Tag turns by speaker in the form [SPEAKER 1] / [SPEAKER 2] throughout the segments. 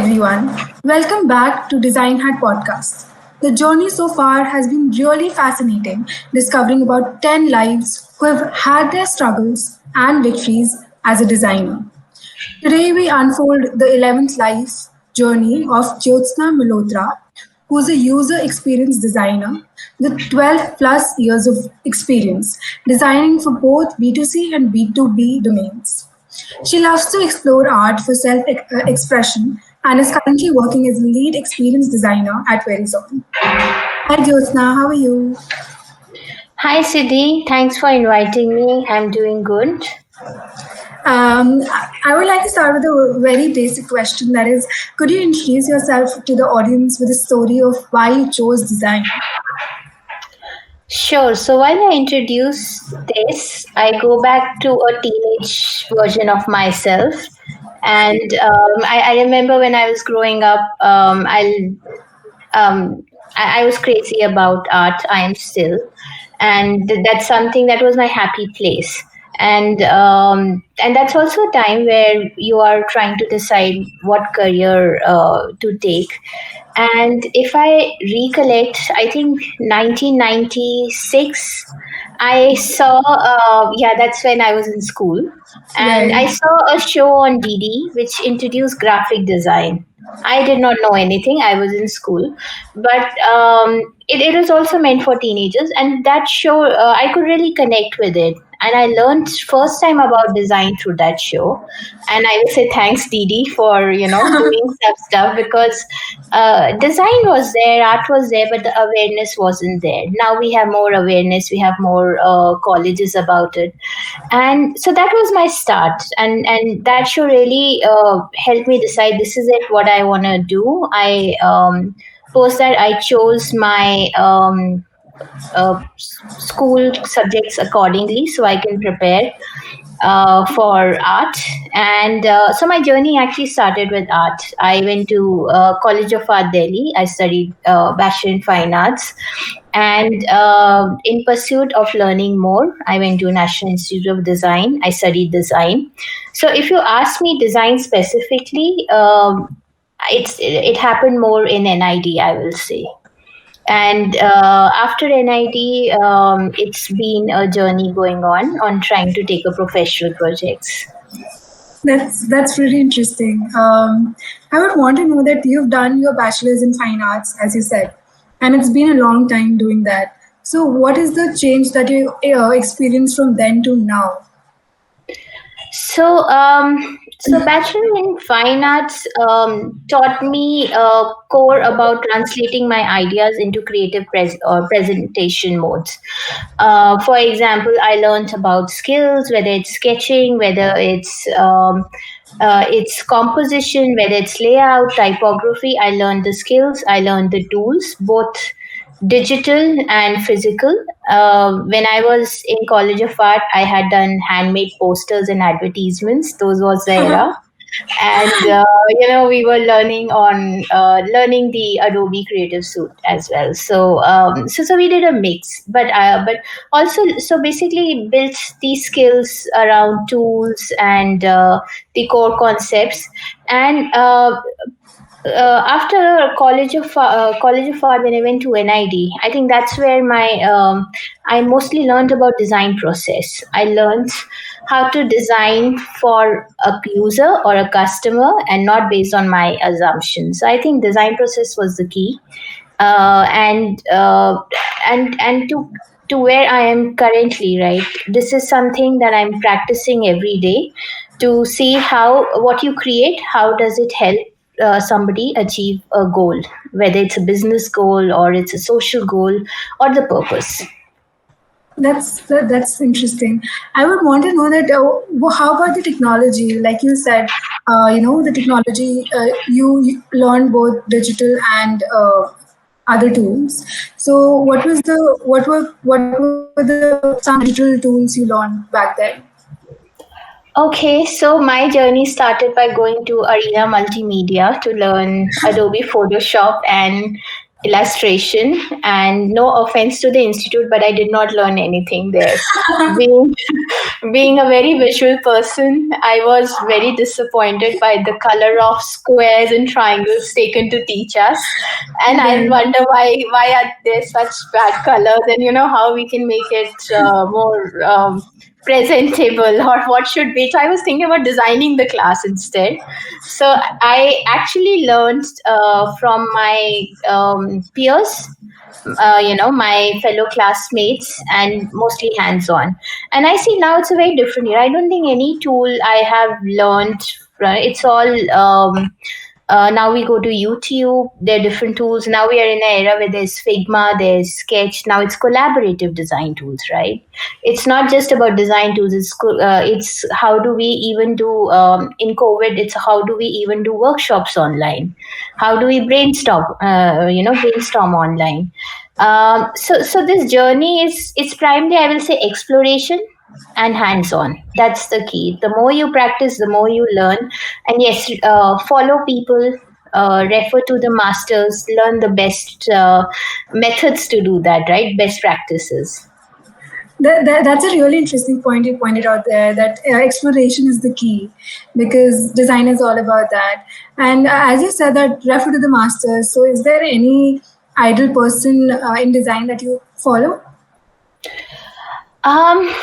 [SPEAKER 1] everyone. Welcome back to Design Hat Podcast. The journey so far has been really fascinating, discovering about 10 lives who have had their struggles and victories as a designer. Today we unfold the 11th life journey of Jyotsna Malhotra, who is a user experience designer with 12 plus years of experience designing for both B2C and B2B domains. She loves to explore art for self expression and is currently working as a lead experience designer at Verizon. Hi Jyotsna, how are you?
[SPEAKER 2] Hi, Siddhi. Thanks for inviting me. I'm doing good.
[SPEAKER 1] I would like to start with a very basic question that is, could you introduce yourself to the audience with a story of why you chose design?
[SPEAKER 2] Sure. So while I introduce this, I go back to a teenage version of myself. And I remember when I was growing up, um, I was crazy about art. I am still, and that's something that was my happy place. And that's also a time where you are trying to decide what career to take. And if I recollect, I think 1996, I saw, yeah, that's when I was in school. And
[SPEAKER 1] Right.
[SPEAKER 2] I saw a show on DD which introduced graphic design. I did not know anything. I was in school, but it was also meant for teenagers, and that show I could really connect with it, and I learned first time about design through that show. And I will say thanks, Didi, for doing some stuff, because design was there, art was there, but the awareness wasn't there. Now we have more awareness, we have more colleges about it, and so that was my start, and that show really helped me decide this is it what I want to do. I post that I chose my school subjects accordingly so I can prepare for art. And so my journey actually started with art. I went to College of Art Delhi. I studied Bachelor in Fine Arts. And in pursuit of learning more, I went to National Institute of Design. I studied design. So if you ask me design specifically, it happened more in NID, I will say. And after NIT, it's been a journey going on trying to take a professional projects.
[SPEAKER 1] That's really interesting. I would want to know that you've done your bachelor's in fine arts, as you said, and it's been a long time doing that. So, what is the change that you experienced from then to now?
[SPEAKER 2] So Bachelor in Fine Arts taught me core about translating my ideas into creative or presentation modes. For example, I learned about skills, whether it's sketching, whether it's composition, whether it's layout, typography. I learned the skills, I learned the tools, both digital and physical. When I was in College of Art, I had done handmade posters and advertisements. Those was the era. And we were learning the Adobe Creative Suite as well. So we did a mix, but also, so basically built these skills around tools and the core concepts. And after College of Art, when I went to NID, I think that's where my I mostly learned about design process. I learned how to design for a user or a customer, and not based on my assumptions. So I think design process was the key, and to where I am currently. Right, this is something that I'm practicing every day to see how what you create, how does it help somebody achieve a goal, whether it's a business goal or it's a social goal or the purpose.
[SPEAKER 1] That's interesting. I would want to know that how about the technology? Like you said, the technology you learned both digital and other tools. So what were the some digital tools you learned back then?
[SPEAKER 2] Okay, so my journey started by going to Arena Multimedia to learn Adobe Photoshop and illustration. And no offense to the institute, but I did not learn anything there. Being being a very visual person, I was very disappointed by the color of squares and triangles taken to teach us. And I
[SPEAKER 1] Right.
[SPEAKER 2] wonder why are there such bad colors, and how we can make it more presentable, or what should be. So I was thinking about designing the class instead. So I actually learned from my peers, my fellow classmates, and mostly hands on. And I see now it's a very different year. I don't think any tool I have learned, it's all now we go to YouTube. There are different tools. Now we are in an era where there's Figma, there's Sketch. Now it's collaborative design tools, right? It's not just about design tools. It's how do we even do in COVID? It's how do we even do workshops online? How do we brainstorm online? So this journey is, it's primarily, I will say, exploration and hands on. That's the key. The more you practice, the more you learn. And yes, follow people, refer to the masters, learn the best methods to do that, right? Best practices.
[SPEAKER 1] That's a really interesting point you pointed out there, that exploration is the key, because design is all about that. And as you said, that refer to the masters. So, is there any ideal person in design that you follow?
[SPEAKER 2] Um,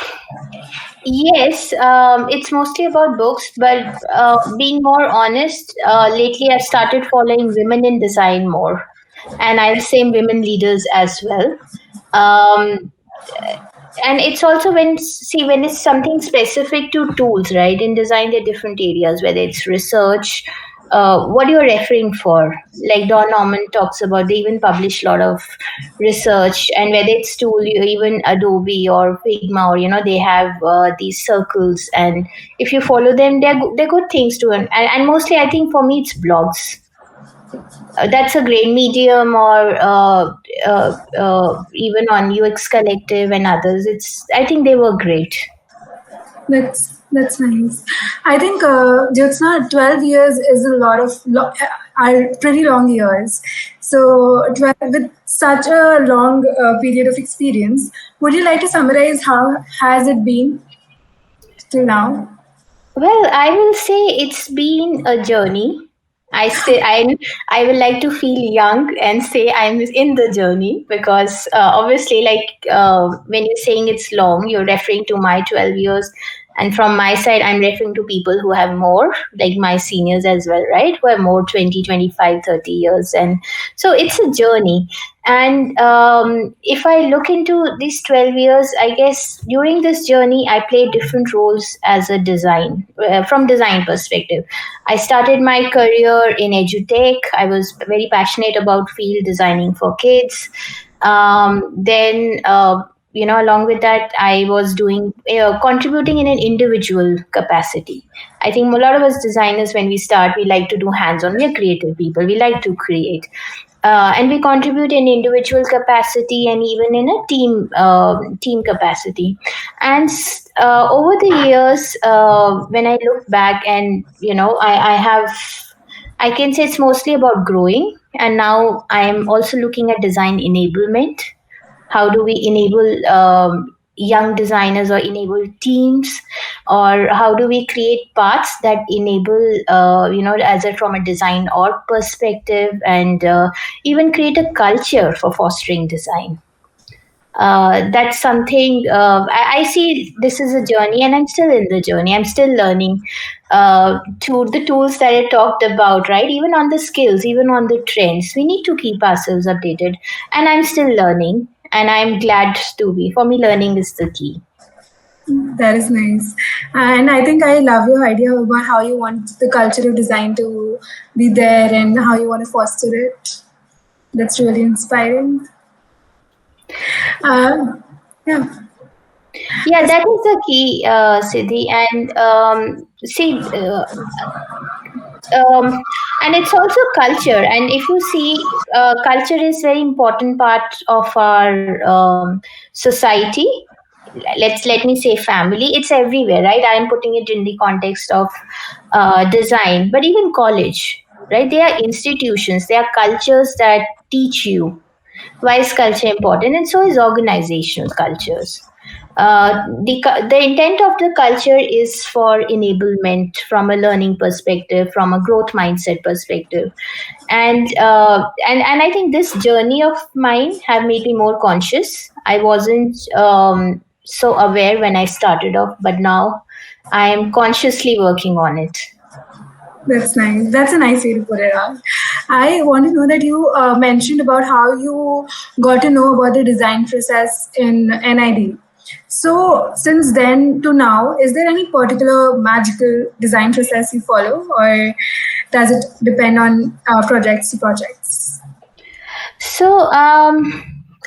[SPEAKER 2] yes, it's mostly about books, but being more honest, lately I've started following women in design more, and I'll say women leaders as well. Um, and it's also when it's something specific to tools, right? In design there are different areas, whether it's research, what you're referring for. Like Don Norman talks about, they even publish a lot of research. And whether it's tool, even Adobe or Figma, or they have these circles, and if you follow them, they're good things to. And mostly I think for me it's blogs. That's a great medium, or even on UX Collective and others. I think they were great.
[SPEAKER 1] That's nice. I think Jyotsna, 12 years is a lot of are pretty long years. So 12, with such a long period of experience, would you like to summarize how has it been till now?
[SPEAKER 2] Well, I will say it's been a journey. I will like to feel young and say I'm in the journey, because obviously, like, when you're saying it's long, you're referring to my 12 years, and from my side I'm referring to people who have more, like my seniors as well, right? Who have more 20, 25, 30 years. And so it's a journey. And if I look into these 12 years, I guess during this journey, I played different roles as a from design perspective. I started my career in edutech. I was very passionate about field designing for kids. Then, along with that, I was doing contributing in an individual capacity. I think a lot of us designers, when we start, we like to do hands-on. We are creative people. We like to create. And we contribute in individual capacity and even in a team capacity. And over the years, when I look back, and I can say it's mostly about growing. And now I am also looking at design enablement. How do we enable young designers, or enable teams, or how do we create paths that enable, as a from a design org perspective, and even create a culture for fostering design. That's something, I see this is a journey, and I'm still in the journey. I'm still learning to the tools that I talked about, right? Even on the skills, even on the trends, we need to keep ourselves updated. And I'm still learning, and I'm glad to be. For me, learning is the key.
[SPEAKER 1] That is nice. And I think I love your idea about how you want the culture of design to be there and how you want to foster it. That's really inspiring. Uh, yeah.
[SPEAKER 2] Yeah, that is the key, Siddhi. And and it's also culture. And if you see, culture is very important part of our society. Let me say family. It's everywhere, right? I am putting it in the context of design, but even college, right? They are institutions. They are cultures that teach you why is culture important, and so is organizational cultures. The intent of the culture is for enablement from a learning perspective, from a growth mindset perspective, and I think this journey of mine have made me more conscious. I wasn't so aware when I started off, but now I am consciously working on it.
[SPEAKER 1] That's nice. That's a nice way to put it out. I want to know that you mentioned about how you got to know about the design process in NID. So, since then to now, is there any particular magical design process you follow, or does it depend on projects to projects?
[SPEAKER 2] So,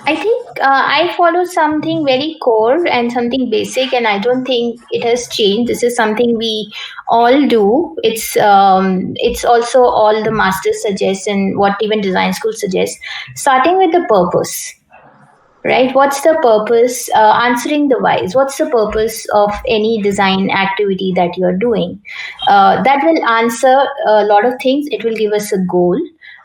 [SPEAKER 2] I think I follow something very core and something basic, and I don't think it has changed. This is something we all do. It's also all the masters suggest and what even design school suggests. Starting with the purpose, right? What's the purpose? Answering the whys. What's the purpose of any design activity that you're doing? That will answer a lot of things. It will give us a goal.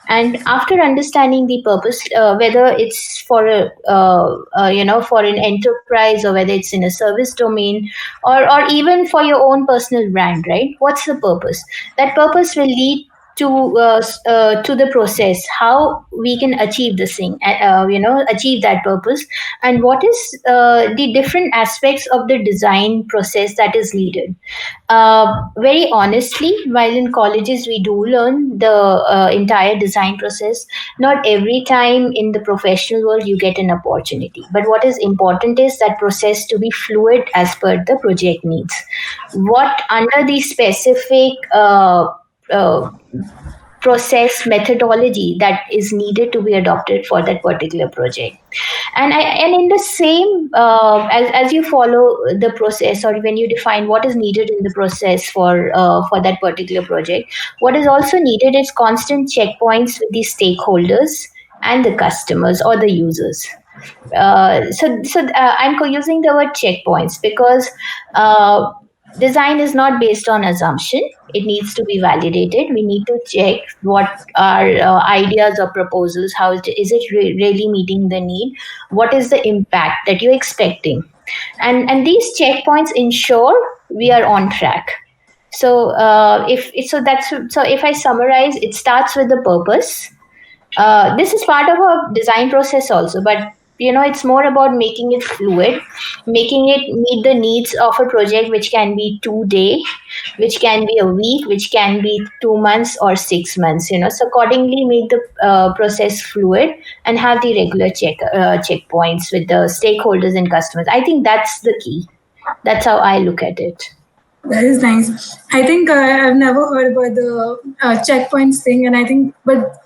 [SPEAKER 2] And after understanding the purpose, whether it's for for an enterprise, or whether it's in a service domain, or even for your own personal brand, right? What's the purpose? That purpose will lead to the process, how we can achieve this thing, achieve that purpose, and what is the different aspects of the design process that is needed. Very honestly, while in colleges we do learn the entire design process, not every time in the professional world you get an opportunity. But what is important is that process to be fluid as per the project needs. What under the specific uh, process methodology that is needed to be adopted for that particular project. And in the same as you follow the process, or when you define what is needed in the process for that particular project, what is also needed is constant checkpoints with the stakeholders and the customers or the users. I'm using the word checkpoints because design is not based on assumption. It needs to be validated. We need to check what are ideas or proposals. How is it really meeting the need? What is the impact that you're expecting? And these checkpoints ensure we are on track. So if I summarize, it starts with the purpose. This is part of a design process also, but it's more about making it fluid, making it meet the needs of a project, which can be 2 day, which can be a week, which can be 2 months or 6 months. So accordingly make the process fluid and have the regular checkpoints with the stakeholders and customers. I think that's the key. That's how I look at it.
[SPEAKER 1] That is nice. I think I've never heard about the checkpoints thing, and I think, but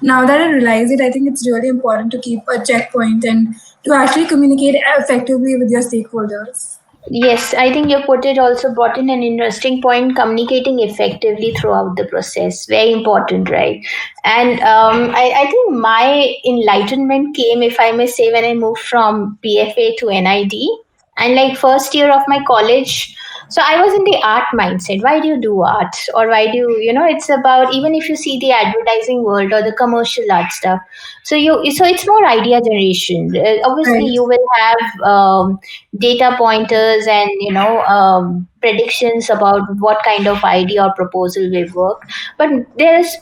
[SPEAKER 1] now that I realize it, I think it's really important to keep a checkpoint and to actually communicate effectively with your stakeholders.
[SPEAKER 2] Yes, I think you put it also brought in an interesting point, communicating effectively throughout the process. Very important, right? And I think my enlightenment came, if I may say, when I moved from PFA to NID. And like first year of my college, so I was in the art mindset. Why do you do art? Or why do it's about, even if you see the advertising world or the commercial art stuff. So it's more idea generation. Obviously,
[SPEAKER 1] Right.
[SPEAKER 2] you will have data pointers and predictions about what kind of idea or proposal will work, but there's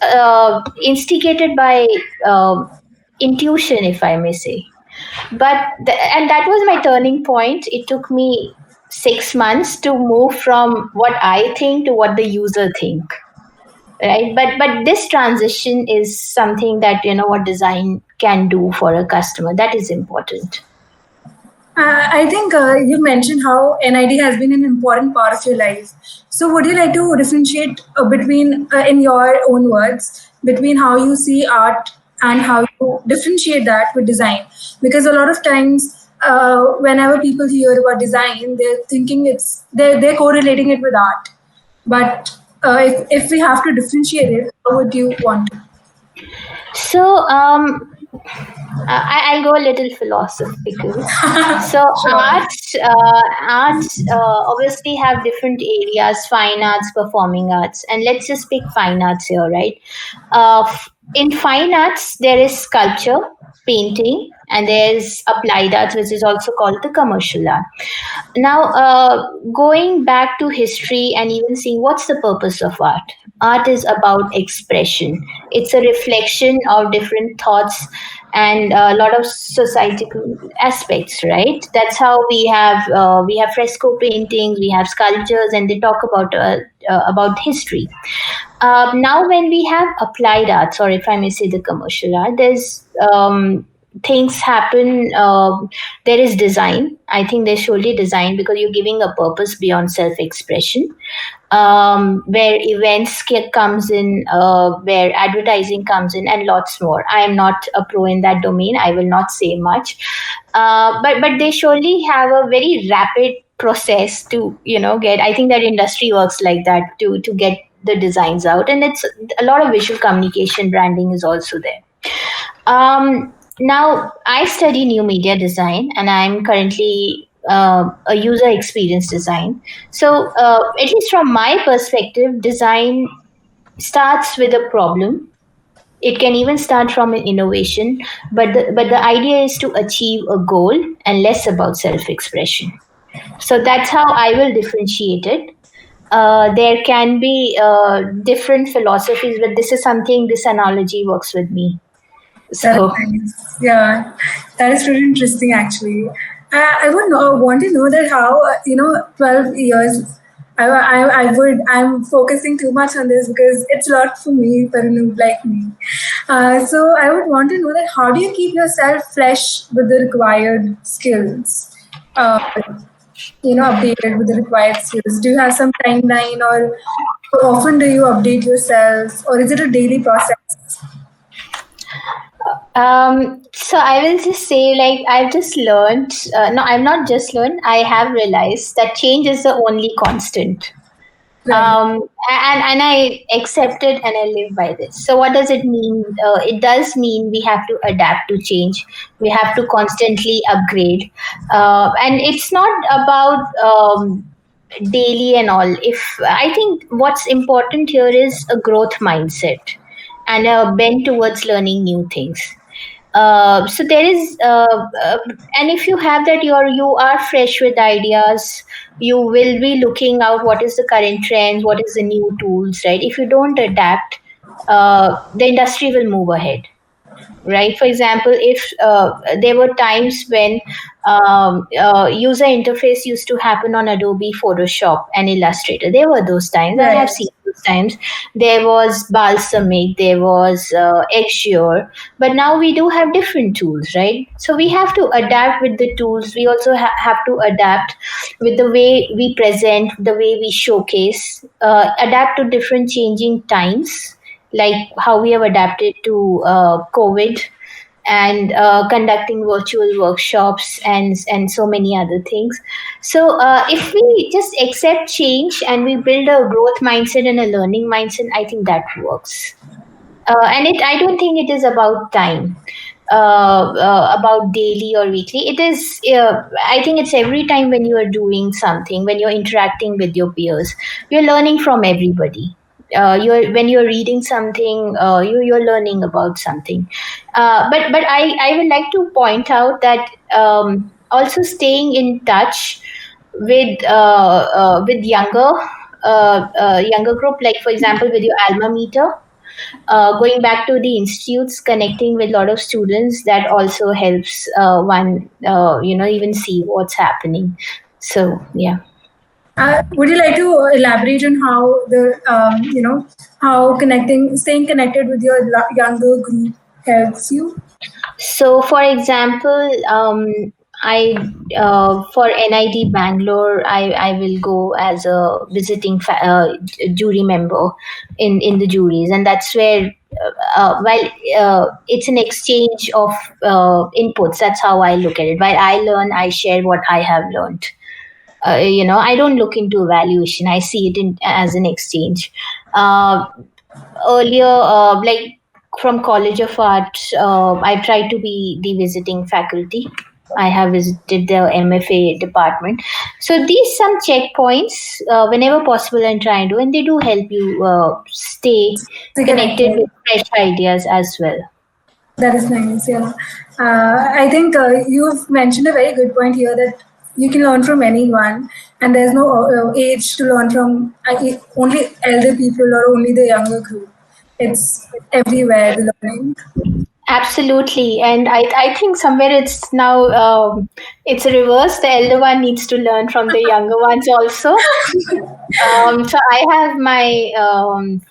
[SPEAKER 2] instigated by intuition, if I may say. And that was my turning point. It took me 6 months to move from what I think to what the user think, right? But this transition is something that what design can do for a customer, that is important.
[SPEAKER 1] I think you mentioned how NID has been an important part of your life. So, would you like to differentiate between, in your own words, between how you see art and how you differentiate that with design? Because a lot of times, whenever people hear about design, they're thinking they're correlating it with art. But if we have to differentiate it, how would you want to?
[SPEAKER 2] So I'll go a little philosophical. So
[SPEAKER 1] Sure.
[SPEAKER 2] arts obviously have different areas: fine arts, performing arts, and let's just pick fine arts here, right? In fine arts, there is sculpture, painting, and there's applied arts, which is also called the commercial art. Now, going back to history and even seeing what's the purpose of art. Art is about expression. It's a reflection of different thoughts and a lot of societal aspects, right? That's how we have fresco paintings, we have sculptures, and they talk about history. Now, when we have applied arts, or if I may say the commercial art, there's things happen. There is design. I think there's surely design because you're giving a purpose beyond self-expression. Where comes in, where advertising comes in, and lots more. I am not a pro in that domain. I will not say much, but they surely have a very rapid process to get. I think that industry works like that to get the designs out, and it's a lot of visual communication branding is also there. Now, I study new media design, and I'm currently a user experience design. So, at least from my perspective, design starts with a problem. It can even start from an innovation, but the idea is to achieve a goal and less about self expression. So that's how I will differentiate it. There can be different philosophies, but this is something, this analogy works with me.
[SPEAKER 1] That's
[SPEAKER 2] So,
[SPEAKER 1] nice. Yeah, that is really interesting actually. I would want to know that how 12 years. I'm focusing too much on this because it's a lot for me for a noob like me. So I would want to know that how do you keep yourself fresh with the required skills? Uh, Updated with the required skills. Do you have some timeline, or how often do you update yourself, or is it a daily process?
[SPEAKER 2] so I will just say, like, I've just learned. No, I've not just learned. I have realized that change is the only constant.
[SPEAKER 1] Right.
[SPEAKER 2] And I accept it and I live by this. So what does it mean? It does mean we have to adapt to change. We have to constantly upgrade, and it's not about daily and all. If I think what's important here is a growth mindset and a bent towards learning new things. So there is and if you have that, you are fresh with ideas. You will be looking out what is the current trends, what is the new tools, right? If you don't adapt, the industry will move ahead, right? For example, if there were times when user interface used to happen on Adobe Photoshop and Illustrator. There were those times. I have
[SPEAKER 1] Right.
[SPEAKER 2] seen those times. There was Balsamic, there was Exure, but now we do have different tools, right? So we have to adapt with the tools. We also have to adapt with the way we present, the way we showcase, adapt to different changing times, like how we have adapted to COVID and conducting virtual workshops and so many other things. So if we just accept change and we build a growth mindset and a learning mindset, I think that works. And I don't think it is about time, about daily or weekly. It is, I think it's every time when you are doing something, when you're interacting with your peers, you're learning from everybody. When you're reading something, you're learning about something. But I would like to point out that also staying in touch with younger group, like for example with your alma mater, going back to the institutes, connecting with a lot of students, that also helps one, even see what's happening. So, yeah.
[SPEAKER 1] Would you like to elaborate on how how staying connected with your younger group helps you?
[SPEAKER 2] So, for example, I for NID Bangalore, I will go as a visiting jury member in the juries, and that's where while it's an exchange of inputs. That's how I look at it. While I learn, I share what I have learned. I don't look into evaluation. I see it as an exchange. Uh, Earlier, like from College of Arts, I tried to be the visiting faculty. I have visited the MFA department. So these some checkpoints whenever possible and try and do, and they do help you stay
[SPEAKER 1] Stay
[SPEAKER 2] connected
[SPEAKER 1] connected.
[SPEAKER 2] with fresh ideas as well.
[SPEAKER 1] That is nice, yeah. I think you've mentioned a very good point here that you can learn from anyone, and there's no age to learn from only elder people or only the younger group. It's everywhere, the learning.
[SPEAKER 2] Absolutely, and I think somewhere it's now it's a reverse. The elder one needs to learn from the younger ones also. So I have my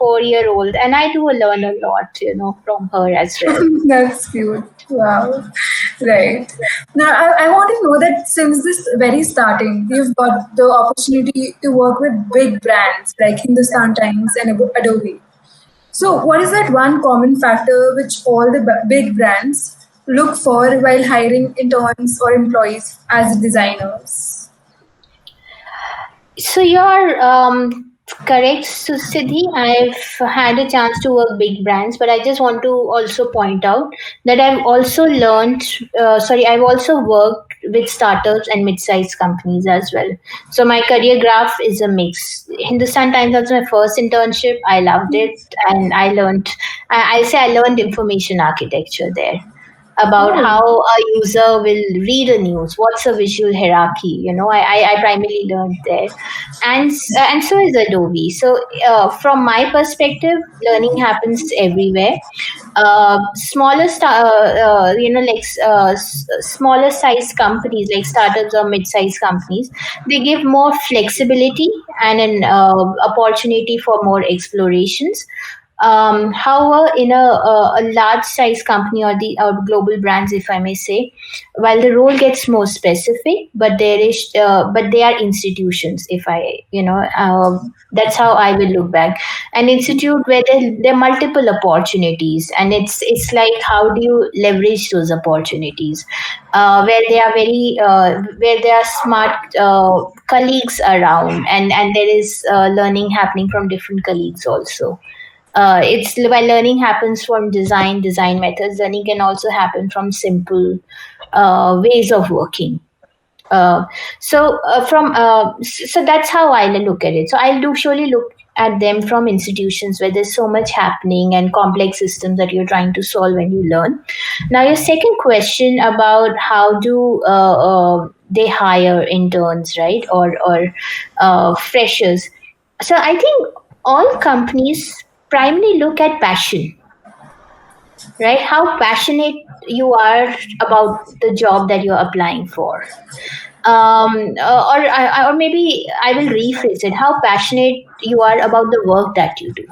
[SPEAKER 2] 4-year old, and I do learn a lot, from her as well.
[SPEAKER 1] That's cute. Wow. Right. Now, I want to know that since this very starting, you've got the opportunity to work with big brands like Hindustan Times and Adobe. So, what is that one common factor which all the big brands look for while hiring interns or employees as designers?
[SPEAKER 2] So you're correct, Siddhi. I've had a chance to work big brands, but I just want to also point out that I've also learned. I've also worked with startups and mid-sized companies as well. So my career graph is a mix. Hindustan Times was my first internship. I loved it, and I learned. I'll say I learned information architecture there about
[SPEAKER 1] Oh,
[SPEAKER 2] how a user will read a news, what's a visual hierarchy. I primarily learned there, and so is Adobe. So from my perspective, learning happens everywhere. Smaller size companies like startups or mid-sized companies, they give more flexibility and an opportunity for more explorations. However, in a large size company or the global brands, if I may say, while the role gets more specific, but they are institutions. If I, that's how I will look back. An institute where there are multiple opportunities, and it's like how do you leverage those opportunities, where there are smart colleagues around, and there is learning happening from different colleagues also. It's while learning happens from design methods, learning can also happen from simple ways of working. So that's how I'll look at it. So I'll do surely look at them from institutions where there's so much happening and complex systems that you're trying to solve when you learn. Now, your second question about how do they hire interns, right, or freshers. So I think all companies primarily look at passion, right? How passionate you are about the job that you're applying for. Or maybe I will rephrase it, how passionate you are about the work that you do,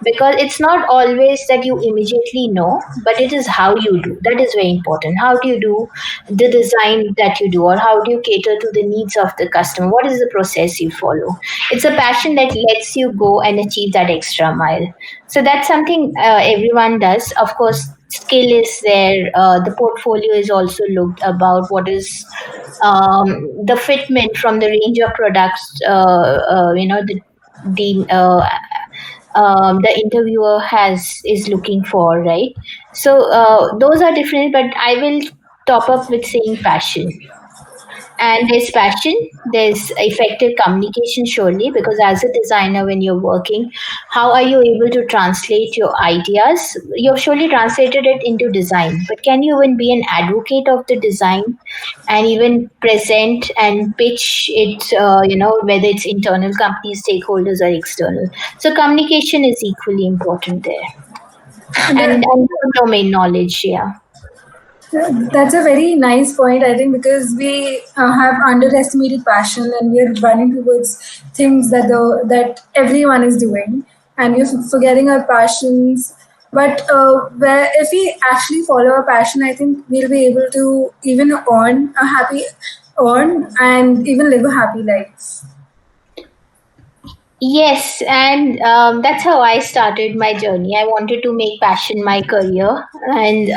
[SPEAKER 2] because it's not always that you immediately know, but it is how you do that is very important. How do you do the design that you do, or how do you cater to the needs of the customer? What is the process you follow? It's a passion that lets you go and achieve that extra mile. So that's something everyone does. Of course, skill is there. The portfolio is also looked about what is the fitment from the range of products, the interviewer has is looking for, right? So those are different, but I will top up with saying passion. And there's passion, there's effective communication, surely, because as a designer, when you're working, how are you able to translate your ideas? You've surely translated it into design, but can you even be an advocate of the design and even present and pitch it, whether it's internal company stakeholders or external? So communication is equally important there, and domain knowledge, yeah.
[SPEAKER 1] that's a very nice point, I think, because we have underestimated passion and we're running towards things that everyone is doing, and we're forgetting our passions. But where if we actually follow our passion, I think we'll be able to even earn and even live a happy life.
[SPEAKER 2] Yes, and that's how I started my journey. I wanted to make passion my career, and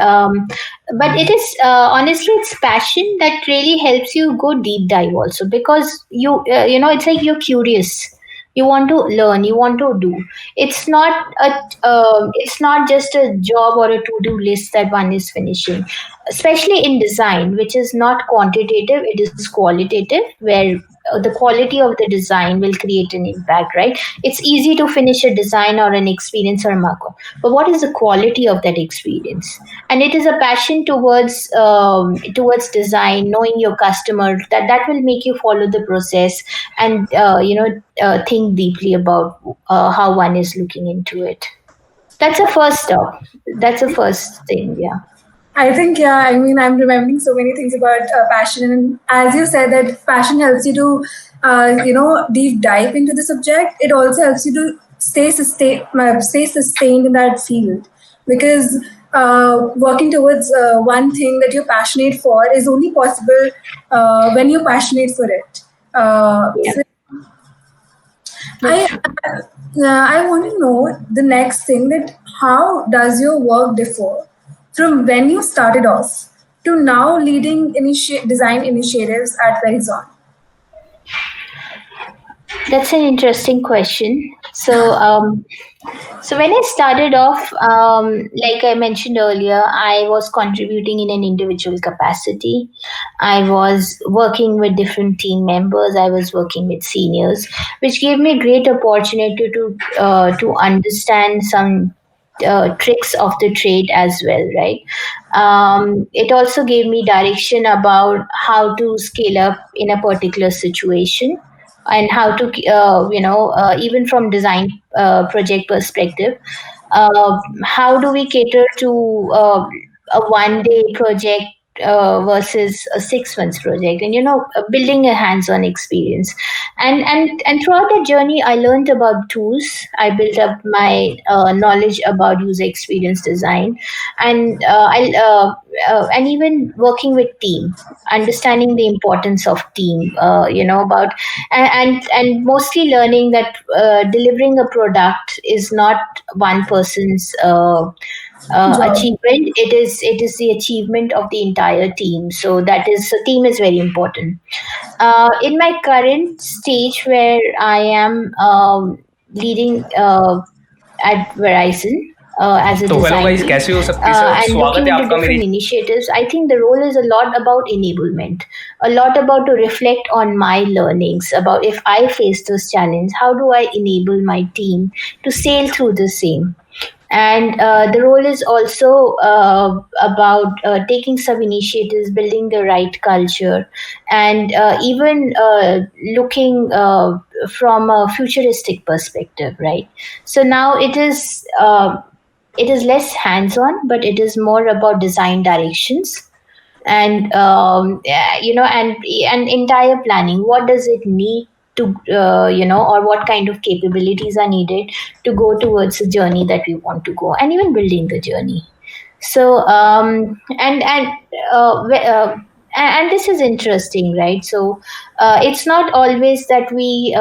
[SPEAKER 2] but it is honestly it's passion that really helps you go deep dive also, because it's like you're curious. You want to learn. You want to do. It's not just a job or a to do list that one is finishing. especially in design, which is not quantitative, it is qualitative, where the quality of the design will create an impact, right? It's easy to finish a design or an experience or a markup, but what is the quality of that experience? And it is a passion towards design, knowing your customer, that will make you follow the process and think deeply about how one is looking into it. That's a first step. That's a first thing, yeah.
[SPEAKER 1] I think, yeah, I mean, I'm remembering so many things about passion. And as you said, that passion helps you to, deep dive into the subject. It also helps you to stay sustained in that field. Because working towards one thing that you're passionate for is only possible when you're passionate for it.
[SPEAKER 2] Yeah,
[SPEAKER 1] So
[SPEAKER 2] that's
[SPEAKER 1] I
[SPEAKER 2] true.
[SPEAKER 1] I want to know the next thing, that how does your work differ from when you started off to now leading design initiatives at Verizon?
[SPEAKER 2] That's an interesting question. So when I started off, like I mentioned earlier, I was contributing in an individual capacity. I was working with different team members. I was working with seniors, which gave me great opportunity to understand some tricks of the trade as well, right? It also gave me direction about how to scale up in a particular situation, and how to even from design project perspective, how do we cater to a 1 day project versus a 6 months project, and building a hands-on experience. And throughout that journey, I learned about tools. I built up my knowledge about user experience design, and even working with team, understanding the importance of team, about, and mostly learning that delivering a product is not one person's
[SPEAKER 1] Job.
[SPEAKER 2] achievement. It is the achievement of the entire team. So team is very important. In my current stage, where I am leading at Verizon as a
[SPEAKER 3] तो hello
[SPEAKER 2] design
[SPEAKER 3] guys,
[SPEAKER 2] lead,
[SPEAKER 3] कैसे हो सबके सब?
[SPEAKER 2] and
[SPEAKER 3] स्वागत
[SPEAKER 2] looking
[SPEAKER 3] है
[SPEAKER 2] into
[SPEAKER 3] आपका मेरी
[SPEAKER 2] different initiatives, I think the role is a lot about enablement, a lot about to reflect on my learnings about if I face this challenge, how do I enable my team to sail through the same. And the role is also about taking some initiatives, building the right culture, and even looking from a futuristic perspective, right? So now it is less hands-on, but it is more about design directions, and yeah, and entire planning. What does it need to or what kind of capabilities are needed to go towards the journey that we want to go, and even building the journey. So and this is interesting, right? So it's not always that we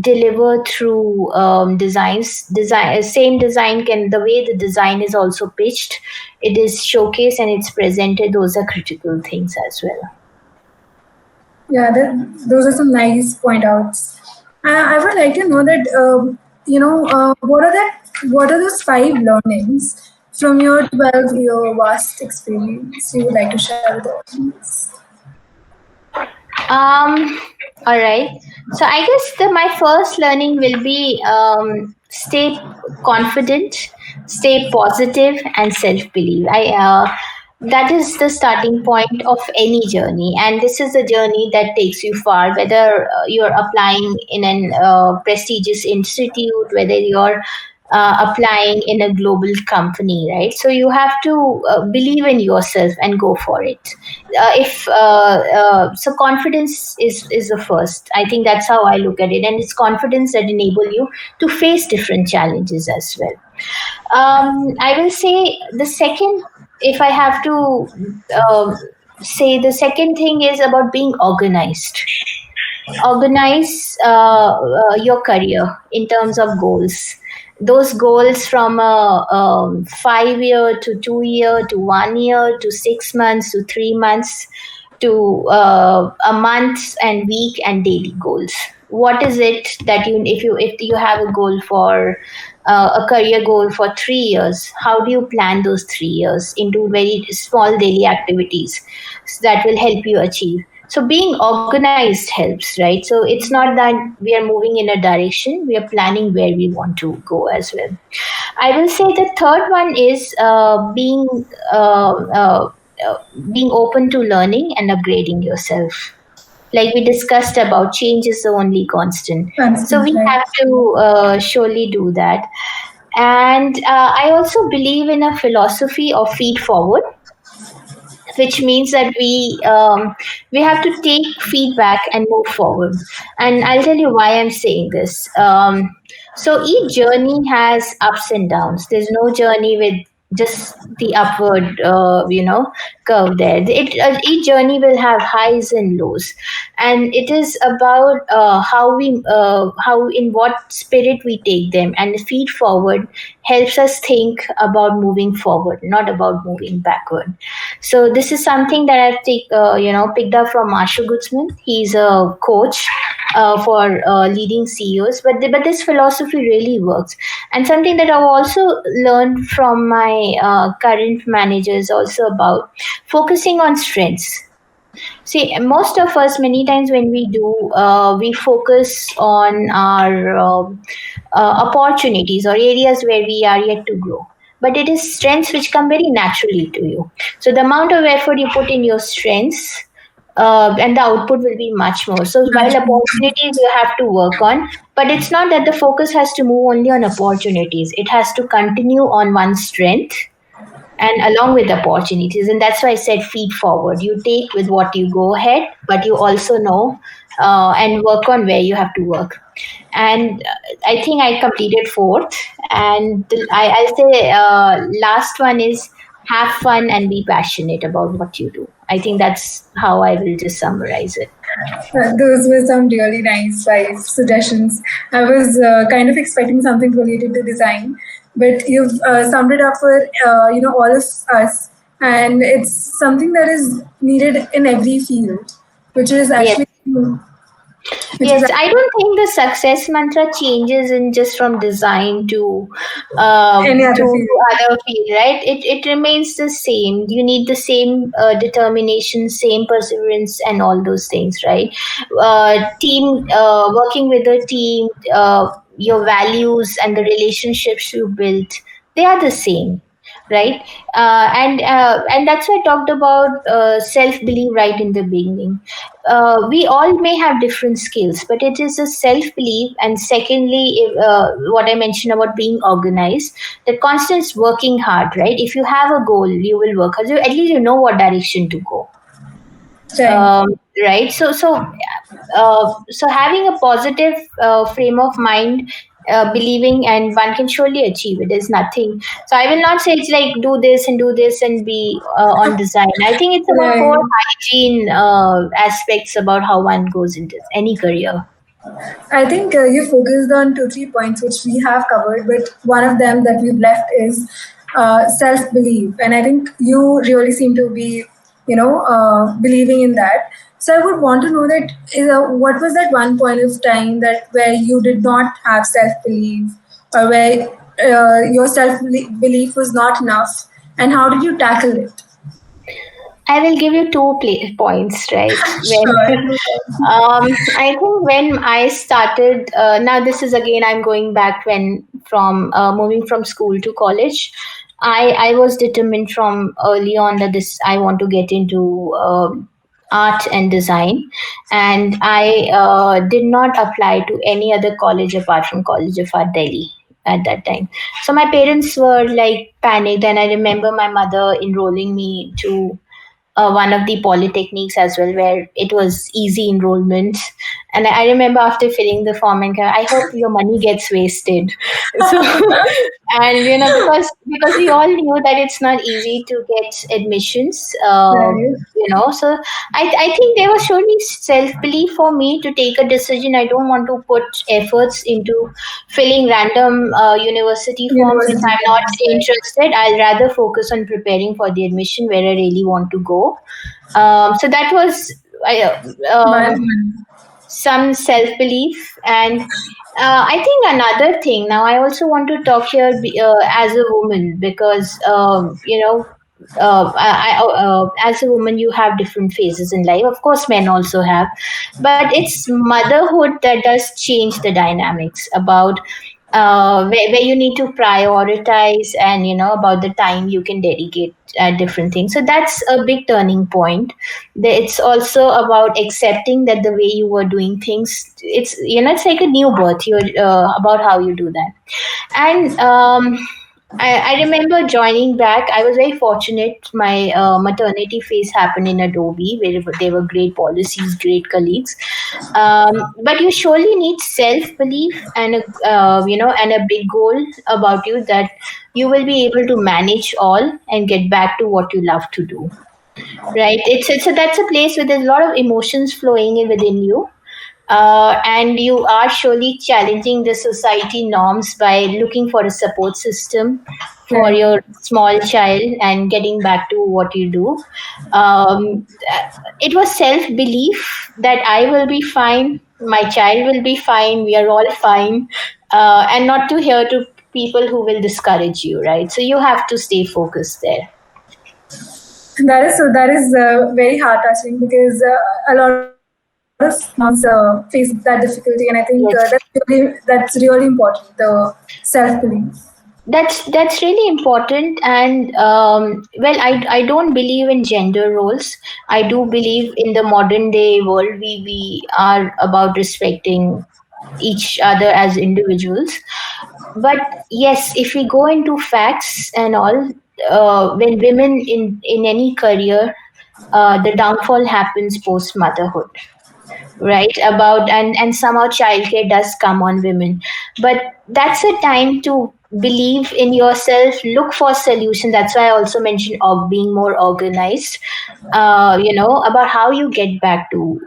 [SPEAKER 2] deliver through design. Same design, can the way the design is also pitched, it is showcased and it's presented, those are critical things as well.
[SPEAKER 1] Yeah, those are some nice point outs. I would like to know that what are those five learnings from your 12-year vast experience you would like to share with the audience?
[SPEAKER 2] Um, all right. So I guess my first learning will be stay confident, stay positive, and self believe. I That is the starting point of any journey, and this is a journey that takes you far. Whether you're applying in an prestigious institute, whether you're applying in a global company, right? So you have to believe in yourself and go for it. If So confidence is the first. I think that's how I look at it, and it's confidence that enable you to face different challenges as well. I will say the second, if I have to say, the second thing is about being organized. Organize your career in terms of goals. Those goals from a 5 year to 2 year to 1 year to 6 months to 3 months to a month and week and daily goals. what is it that you, if you have a goal for a career goal for 3 years, how do you plan those 3 years into very small daily activities that will help you achieve? So being organized helps, right? So it's not that we are moving in a direction, we are planning where we want to go as well. I will say the third one is uh, uh, uh, being open to learning and upgrading yourself. Like we discussed about, change is the only constant. So
[SPEAKER 1] Constant,
[SPEAKER 2] we
[SPEAKER 1] right?
[SPEAKER 2] have to surely do that. And I also believe in a philosophy of feed forward, which means that we have to take feedback and move forward. And I'll tell you why I'm saying this. So each journey has ups and downs. There's no journey with just the upward, curve there. Each journey will have highs and lows, and it is about how, in what spirit we take them. And feed forward helps us think about moving forward, not about moving backward. So this is something that I've picked up from Marshall Goodsman. He's a coach for leading CEOs, but this philosophy really works. And something that I've also learned from my current manager is also about focusing on strengths. See, most of us, many times when we do, we focus on our opportunities or areas where we are yet to grow. But it is strengths which come very naturally to you. So the amount of effort you put in your strengths, and the output will be much more. So while
[SPEAKER 1] Naturally.
[SPEAKER 2] opportunities you have to work on, but it's not that the focus has to move only on opportunities. It has to continue on one strength and along with opportunities. And that's why I said feed forward. You take with what you go ahead, but you also know and work on where you have to work. And I think I completed fourth. And I'll say last one is have fun and be passionate about what you do. I think that's how I will just summarize it.
[SPEAKER 1] Those were some really nice five suggestions. I was kind of expecting something related to design, but you've summed it up for all of us, and it's something that is needed in every field, which is
[SPEAKER 2] Yes.
[SPEAKER 1] actually which is
[SPEAKER 2] Yes, I don't think the success mantra changes in just from design
[SPEAKER 1] any other
[SPEAKER 2] to
[SPEAKER 1] field.
[SPEAKER 2] other field, right? It remains the same. You need the same determination, same perseverance, and all those things, right? Team working with a team, your values and the relationships you built, they are the same, right? And that's why I talked about self belief right in the beginning. We all may have different skills, but it is a self belief. And secondly, what I mentioned about being organized, the constant working hard, right? If you have a goal, you will work hard. So at least you know what direction to go.
[SPEAKER 1] Right.
[SPEAKER 2] um, right, so having a positive frame of mind, believing, and one can surely achieve it. There's nothing, so I will not say it's like do this and be on design. I think it's about core
[SPEAKER 1] Right.
[SPEAKER 2] hygiene aspects about how one goes into any career.
[SPEAKER 1] I think you focused on two, 3 points which we have covered, but one of them that we've left is self belief. And I think you really seem to be, believing in that. So I would want to know that what was that one point of time that where you did not have self belief, or where your self belief was not enough, and how did you tackle it?
[SPEAKER 2] I will give you two points, right?
[SPEAKER 1] Sure.
[SPEAKER 2] I think when I started, now this is again, I'm going back when from moving from school to college. I was determined from early on that this I want to get into art and design, and I did not apply to any other college apart from College of Art Delhi at that time. So my parents were like panicked, and I remember my mother enrolling me to one of the polytechnics as well, where it was easy enrollment. And I remember after filling the form and I hope your money gets wasted. So, and because we all knew that it's not easy to get admissions.
[SPEAKER 1] Right.
[SPEAKER 2] So I think there was surely self belief for me to take a decision. I don't want to put efforts into filling random university forms if
[SPEAKER 1] University
[SPEAKER 2] I'm not
[SPEAKER 1] forms, right?
[SPEAKER 2] interested. I'll rather focus on preparing for the admission where I really want to go. So that was I,
[SPEAKER 1] Wise
[SPEAKER 2] um,
[SPEAKER 1] man.
[SPEAKER 2] some self belief, and I think another thing. Now, I also want to talk here as a woman because as a woman, you have different phases in life. Of course, men also have, but it's motherhood that does change the dynamics about where you need to prioritize, and about the time you can dedicate at different things. So that's a big turning point. It's also about accepting that the way you were doing things, it's like a new birth. You're about how you do that. And I remember joining back. I was very fortunate. My maternity phase happened in Adobe, where there were great policies, great colleagues. But you surely need self belief and a big goal about you that you will be able to manage all and get back to what you love to do. Right? It's that's a place where there's a lot of emotions flowing in within you, and you are surely challenging the society norms by looking for a support system for
[SPEAKER 1] Right.
[SPEAKER 2] your small child and getting back to what you do. It was self belief that I will be fine, my child will be fine, we are all fine, and not to hear to people who will discourage you, right? So you have to stay focused there.
[SPEAKER 1] That is so. That is very heart touching because a lot of moms face that difficulty, and I think
[SPEAKER 2] Yes.
[SPEAKER 1] that's really important. The self belief.
[SPEAKER 2] That's really important, and well, I don't believe in gender roles. I do believe in the modern day world we are about respecting each other as individuals. But yes, if we go into facts and all, when women in any career, the downfall happens post motherhood, right? About and somehow childcare does come on women, but that's a time to believe in yourself, look for solutions. That's why I also mentioned being more organized, about how you get back to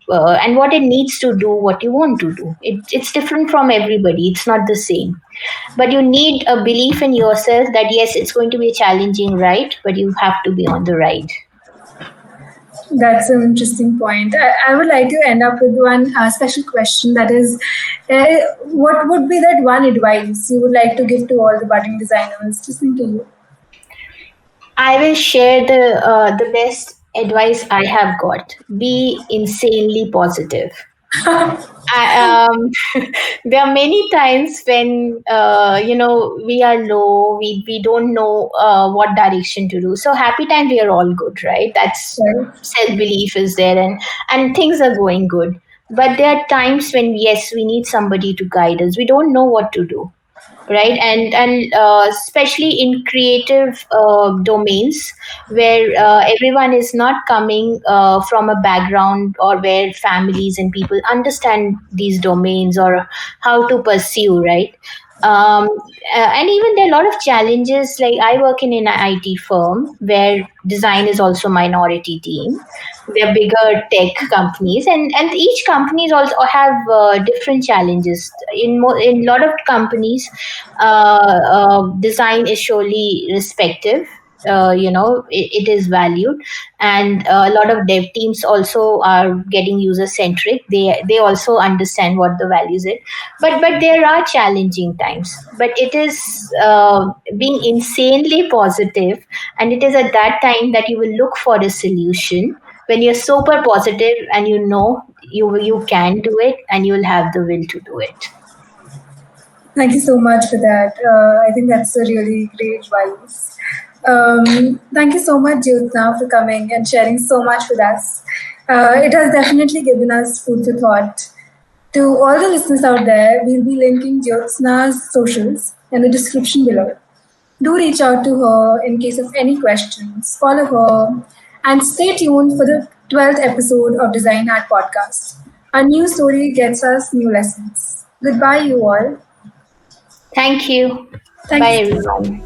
[SPEAKER 2] and what it needs to do, what you want to do. It's different from everybody, it's not the same, but you need a belief in yourself that yes, it's going to be a challenging ride, but you have to be on the ride.
[SPEAKER 1] That's an interesting point. I would like to end up with one special question. That is, uh, what would be that one advice you would like to give to all the budding designers listening to you?
[SPEAKER 2] I will share the best advice I have got. Be insanely positive. There are many times when we are low, we don't know what direction to do. So happy time we are all good, right? That's
[SPEAKER 1] Right.
[SPEAKER 2] self belief is there, and things are going good. But there are times when yes, we need somebody to guide us. We don't know what to do, right? And especially in creative domains where everyone is not coming from a background or where families and people understand these domains or how to pursue, right? And even there are a lot of challenges. Like I work in an IT firm where design is also minority team. They're bigger tech companies, and each companies also have different challenges. In a lot of companies, design is surely respective. It is valued, and a lot of dev teams also are getting user centric. They also understand what the values is, but there are challenging times. But it is being insanely positive, and it is at that time that you will look for a solution. When you're super positive and you know you can do it and you'll have the will to do it.
[SPEAKER 1] Thank you so much for that. I think that's a really great advice. Thank you so much, Jyotsna, for coming and sharing so much with us. It has definitely given us food for thought. To all the listeners out there, we'll be linking Jyotsna's socials in the description below. Do reach out to her in case of any questions. Follow her and stay tuned for the 12th episode of Design Hat Podcast. A new story gets us new lessons. Goodbye, you all.
[SPEAKER 2] Thank you.
[SPEAKER 1] Thank
[SPEAKER 2] Bye,
[SPEAKER 1] you.
[SPEAKER 2] everyone.